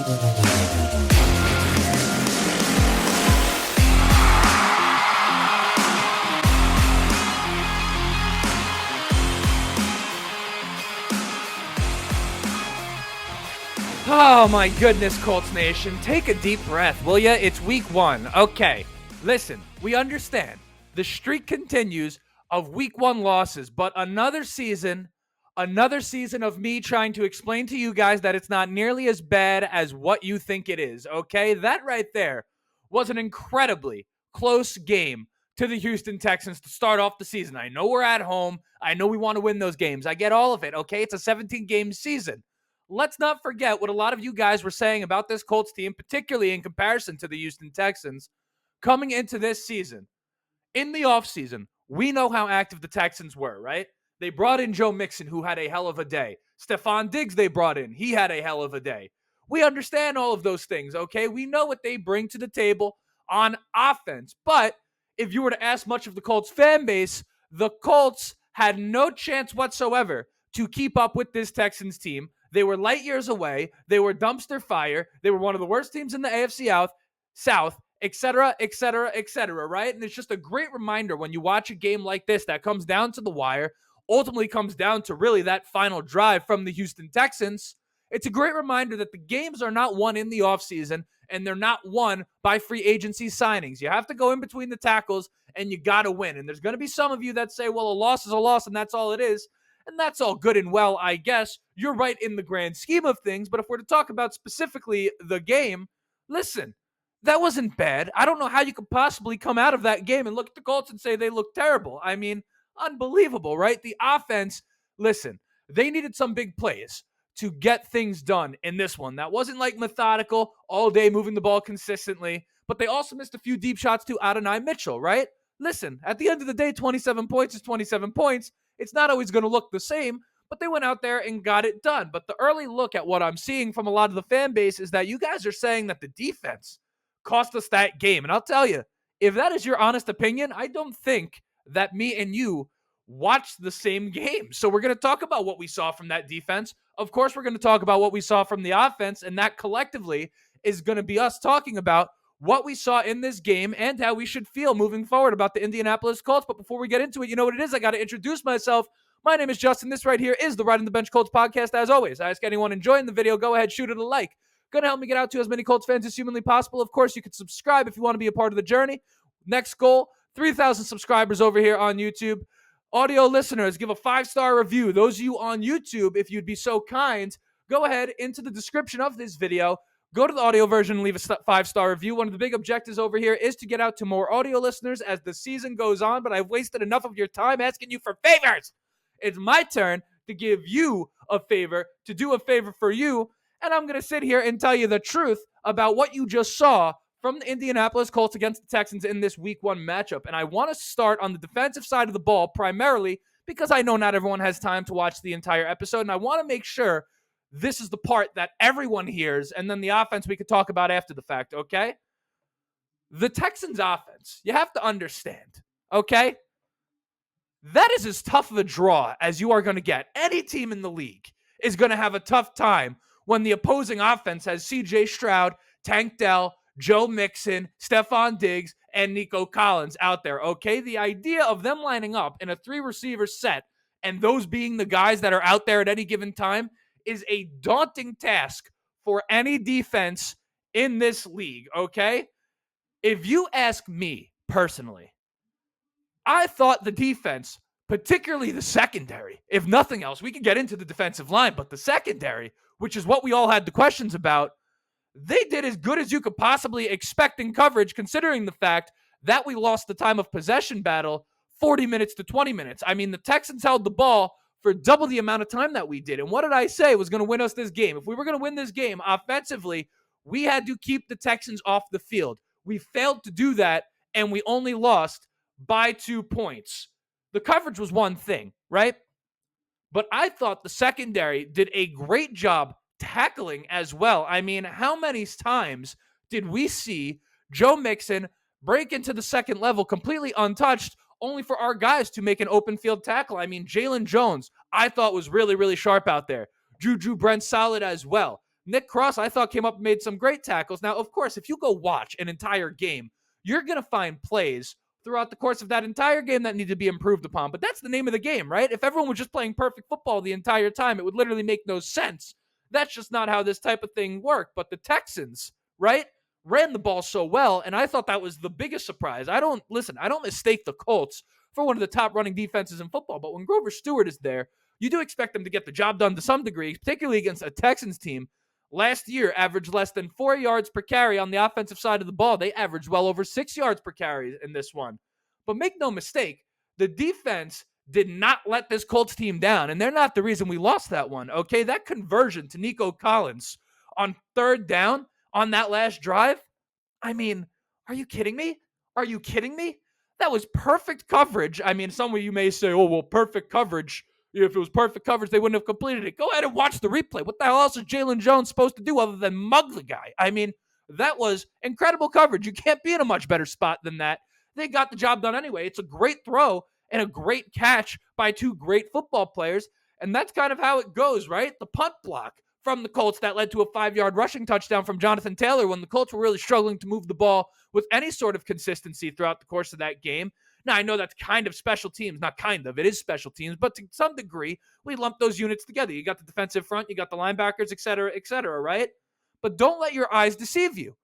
Oh my goodness, Colts Nation. Take a deep breath, will ya? It's week 1. Okay, listen, we understand. The streak continues of week 1 losses, but another season of me trying to explain to you guys that it's not nearly as bad as what you think it is, okay? That right there was an incredibly close game to the Houston Texans to start off the season. I know we're at home. I know we want to win those games. I get all of it, okay? It's a 17-game season. Let's not forget what a lot of you guys were saying about this Colts team, particularly in comparison to the Houston Texans, coming into this season. In the offseason, we know how active the Texans were, right? They brought in Joe Mixon, who had a hell of a day. Stephon Diggs they brought in. He had a hell of a day. We understand all of those things, okay? We know what they bring to the table on offense. But if you were to ask much of the Colts fan base, the Colts had no chance whatsoever to keep up with this Texans team. They were light years away. They were dumpster fire. They were one of the worst teams in the AFC South, et cetera, right? And it's just a great reminder when you watch a game like this that comes down to the wire, ultimately comes down to really that final drive from the Houston Texans. It's a great reminder that the games are not won in the offseason, and they're not won by free agency signings. You have to go in between the tackles, and you got to win. And there's going to be some of you that say, well, a loss is a loss, and that's all it is. And that's all good and well, I guess. You're right in the grand scheme of things. But if we're to talk about specifically the game, listen, that wasn't bad. I don't know how you could possibly come out of that game and look at the Colts and say they look terrible. I mean, unbelievable, right? The offense, listen, they needed some big plays to get things done in this one. That wasn't like methodical, all day moving the ball consistently. But they also missed a few deep shots to Adonai Mitchell, right? Listen, at the end of the day, 27 points is 27 points. It's not always going to look the same, but they went out there and got it done. But the early look at what I'm seeing from a lot of the fan base is that you guys are saying that the defense cost us that game. And I'll tell you, if that is your honest opinion, I don't think that me and you watched the same game. So we're going to talk about what we saw from that defense. Of course, we're going to talk about what we saw from the offense, and that collectively is going to be us talking about what we saw in this game and how we should feel moving forward about the Indianapolis Colts. But before we get into it, you know what it is? I got to introduce myself. My name is Justin. This right here is the Riding the Bench Colts podcast. As always, I ask anyone enjoying the video, go ahead, shoot it a like. Going to help me get out to as many Colts fans as humanly possible. Of course, you can subscribe if you want to be a part of the journey. Next goal, 3,000 subscribers over here on YouTube. Audio listeners, give a 5-star review. Those of you on YouTube, if you'd be so kind, go ahead into the description of this video. Go to the audio version and leave a 5-star review. One of the big objectives over here is to get out to more audio listeners as the season goes on, but I've wasted enough of your time asking you for favors. It's my turn to give you a favor, to do a favor for you, and I'm going to sit here and tell you the truth about what you just saw from the Indianapolis Colts against the Texans in this Week 1 matchup. And I want to start on the defensive side of the ball primarily because I know not everyone has time to watch the entire episode, and I want to make sure this is the part that everyone hears, and then the offense we could talk about after the fact, okay? The Texans offense, you have to understand, okay? That is as tough of a draw as you are going to get. Any team in the league is going to have a tough time when the opposing offense has C.J. Stroud, Tank Dell, Joe Mixon, Stephon Diggs, and Nico Collins out there, okay? The idea of them lining up in a 3-receiver set and those being the guys that are out there at any given time is a daunting task for any defense in this league, okay? If you ask me personally, I thought the defense, particularly the secondary, if nothing else, we can get into the defensive line, but the secondary, which is what we all had the questions about, they did as good as you could possibly expect in coverage, considering the fact that we lost the time of possession battle 40 minutes to 20 minutes. I mean, the Texans held the ball for double the amount of time that we did. And what did I say was going to win us this game? If we were going to win this game offensively, we had to keep the Texans off the field. We failed to do that, and we only lost by 2 points. The coverage was one thing, right? But I thought the secondary did a great job tackling as well. I mean, how many times did we see Joe Mixon break into the second level completely untouched, only for our guys to make an open field tackle? I mean, Jalen Jones, I thought was really, really sharp out there. Juju Brent solid as well. Nick Cross, I thought, came up and made some great tackles. Now, of course, if you go watch an entire game, you're going to find plays throughout the course of that entire game that need to be improved upon. But that's the name of the game, right? If everyone was just playing perfect football the entire time, it would literally make no sense. That's just not how this type of thing worked. But the Texans, right, ran the ball so well, and I thought that was the biggest surprise. I don't mistake the Colts for one of the top running defenses in football, but when Grover Stewart is there, you do expect them to get the job done to some degree, particularly against a Texans team. Last year, averaged less than 4 yards per carry on the offensive side of the ball. They averaged well over 6 yards per carry in this one. But make no mistake, the defense did not let this Colts team down, and they're not the reason we lost that one, okay? That conversion to Nico Collins on third down on that last drive, I mean, are you kidding me? Are you kidding me? That was perfect coverage. I mean, some of you may say, oh, well, perfect coverage. If it was perfect coverage, they wouldn't have completed it. Go ahead and watch the replay. What the hell else is Jalen Jones supposed to do other than mug the guy? I mean, that was incredible coverage. You can't be in a much better spot than that. They got the job done anyway. It's a great throw and a great catch by two great football players. And that's kind of how it goes, right? The punt block from the Colts that led to a 5-yard rushing touchdown from Jonathan Taylor when the Colts were really struggling to move the ball with any sort of consistency throughout the course of that game. Now, I know that's kind of special teams, not kind of, it is special teams, but to some degree, we lump those units together. You got the defensive front, you got the linebackers, et cetera, right? But don't let your eyes deceive you.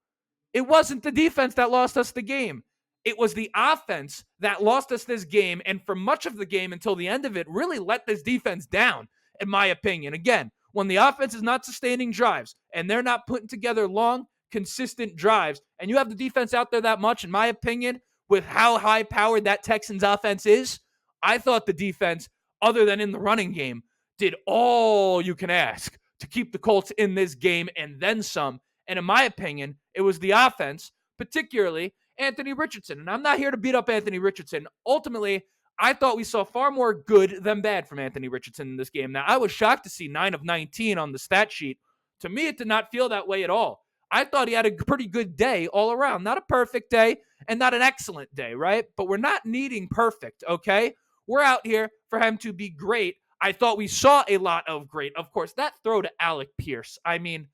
It wasn't the defense that lost us the game. It was the offense that lost us this game, and for much of the game until the end of it, really let this defense down, in my opinion. Again, when the offense is not sustaining drives and they're not putting together long, consistent drives, and you have the defense out there that much, in my opinion, with how high-powered that Texans offense is, I thought the defense, other than in the running game, did all you can ask to keep the Colts in this game and then some. And in my opinion, it was the offense, particularly Anthony Richardson. And I'm not here to beat up Anthony Richardson. Ultimately, I thought we saw far more good than bad from Anthony Richardson in this game. Now, I was shocked to see 9 of 19 on the stat sheet. To me, it did not feel that way at all. I thought he had a pretty good day all around. Not a perfect day and not an excellent day, right? But we're not needing perfect, okay? We're out here for him to be great. I thought we saw a lot of great. Of course, that throw to Alec Pierce, I mean,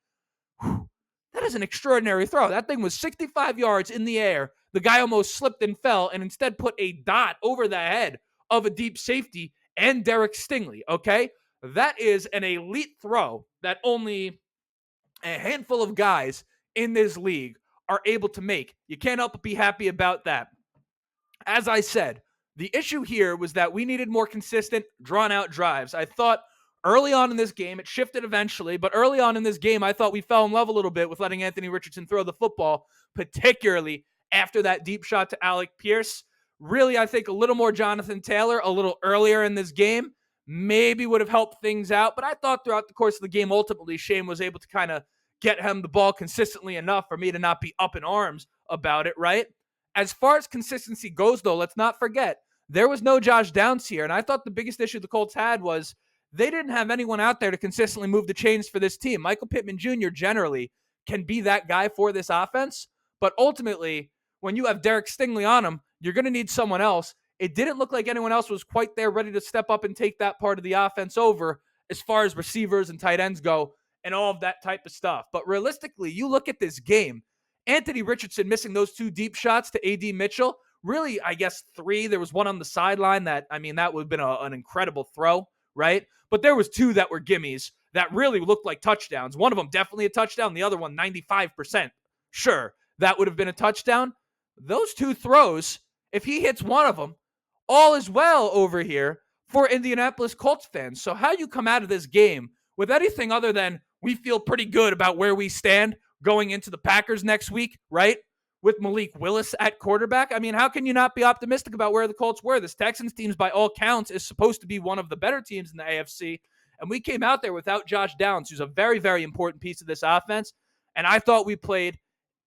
that is an extraordinary throw. That thing was 65 yards in the air. The guy almost slipped and fell and instead put a dot over the head of a deep safety and Derek Stingley, okay? That is an elite throw that only a handful of guys in this league are able to make. You can't help but be happy about that. As I said, the issue here was that we needed more consistent, drawn-out drives. I thought early on in this game, it shifted eventually, but early on in this game, I thought we fell in love a little bit with letting Anthony Richardson throw the football, particularly after that deep shot to Alec Pierce. Really, I think a little more Jonathan Taylor a little earlier in this game maybe would have helped things out, but I thought throughout the course of the game, ultimately, Shane was able to kind of get him the ball consistently enough for me to not be up in arms about it, right? As far as consistency goes, though, let's not forget, there was no Josh Downs here, and I thought the biggest issue the Colts had was they didn't have anyone out there to consistently move the chains for this team. Michael Pittman Jr. generally can be that guy for this offense, but ultimately, when you have Derek Stingley on him, you're going to need someone else. It didn't look like anyone else was quite there ready to step up and take that part of the offense over as far as receivers and tight ends go and all of that type of stuff. But realistically, you look at this game, Anthony Richardson missing those 2 deep shots to A.D. Mitchell, really, I guess 3. There was one on the sideline that would have been an incredible throw, right? But there was 2 that were gimmies that really looked like touchdowns. One of them definitely a touchdown, the other one 95%. Sure, that would have been a touchdown. Those 2 throws, if he hits one of them, all is well over here for Indianapolis Colts fans. So how you come out of this game with anything other than we feel pretty good about where we stand going into the Packers next week, right? With Malik Willis at quarterback. I mean, how can you not be optimistic about where the Colts were? This Texans team, by all counts, is supposed to be one of the better teams in the AFC. And we came out there without Josh Downs, who's a very, very important piece of this offense. And I thought we played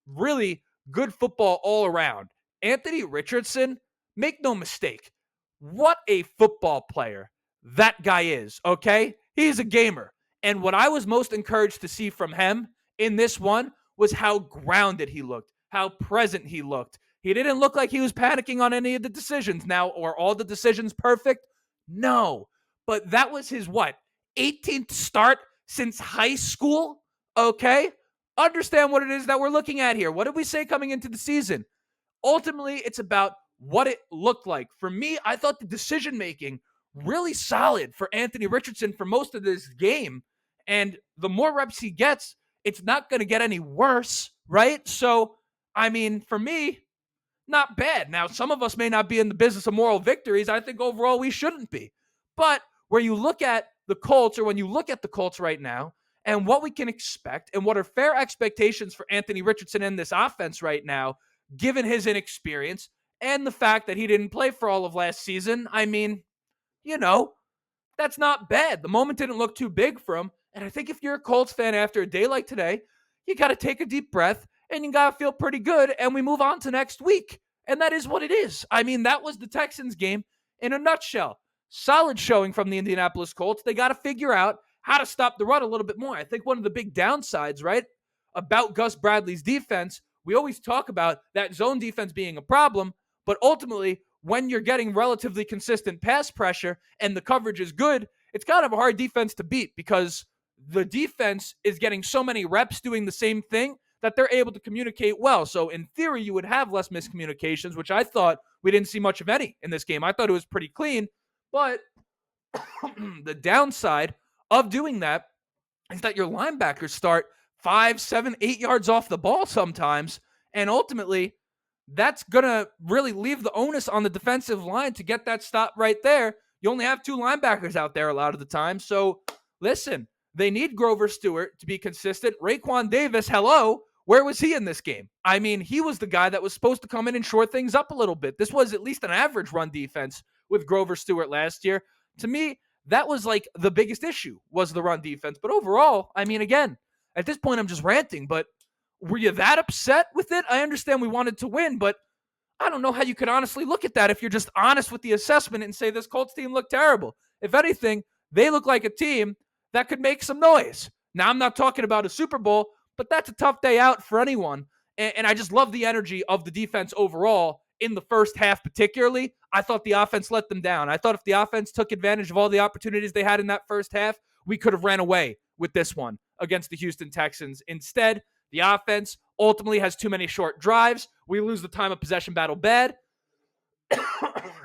really good football all around. Anthony Richardson, make no mistake, what a football player that guy is, okay? He's a gamer. And what I was most encouraged to see from him in this one was how grounded he looked, how present he looked. He didn't look like he was panicking on any of the decisions. Now, are all the decisions perfect? No. But that was his, 18th start since high school? Okay? Understand what it is that we're looking at here. What did we say coming into the season? Ultimately, it's about what it looked like. For me, I thought the decision making really solid for Anthony Richardson for most of this game. And the more reps he gets, it's not going to get any worse, right? So, I mean, for me, not bad. Now, some of us may not be in the business of moral victories. I think overall we shouldn't be. But where you look at the Colts, or when you look at the Colts right now, and what we can expect and what are fair expectations for Anthony Richardson in this offense right now, given his inexperience and the fact that he didn't play for all of last season, I mean, you know, that's not bad. The moment didn't look too big for him. And I think if you're a Colts fan after a day like today, you got to take a deep breath and you got to feel pretty good. And we move on to next week. And that is what it is. I mean, that was the Texans game in a nutshell. Solid showing from the Indianapolis Colts. They got to figure out how to stop the run a little bit more. I think one of the big downsides, right, about Gus Bradley's defense, we always talk about that zone defense being a problem, but ultimately, when you're getting relatively consistent pass pressure and the coverage is good, it's kind of a hard defense to beat because the defense is getting so many reps doing the same thing that they're able to communicate well. So in theory, you would have less miscommunications, which I thought we didn't see much of any in this game. I thought it was pretty clean, but the downside of doing that is that your linebackers start 5, 7, 8 yards off the ball sometimes, and ultimately that's going to really leave the onus on the defensive line to get that stop right there. You only have 2 linebackers out there a lot of the time. So, listen, they need Grover Stewart to be consistent. Raekwon Davis, hello, where was he in this game? I mean, he was the guy that was supposed to come in and shore things up a little bit. This was at least an average run defense with Grover Stewart last year. To me, that was like the biggest issue was the run defense. But overall, I mean, again, at this point, I'm just ranting, but were you that upset with it? I understand we wanted to win, but I don't know how you could honestly look at that if you're just honest with the assessment and say this Colts team looked terrible. If anything, they look like a team that could make some noise. Now, I'm not talking about a Super Bowl, but that's a tough day out for anyone. And I just love the energy of the defense overall in the first half particularly. I thought the offense let them down. I thought if the offense took advantage of all the opportunities they had in that first half, we could have ran away with this one against the Houston Texans. Instead, the offense ultimately has too many short drives. We lose the time of possession battle bad.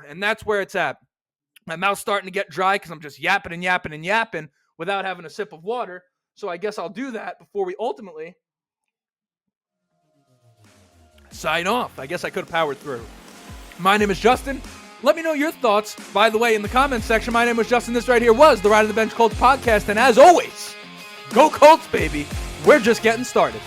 And that's where it's at. My mouth's starting to get dry because I'm just yapping and yapping and yapping without having a sip of water. So I guess I'll do that before we ultimately sign off. I guess I could have powered through. My name is Justin. Let me know your thoughts, by the way, in the comments section. My name was Justin. This right here was the Ride of the Bench Colts podcast. And as always, go Colts, baby. We're just getting started.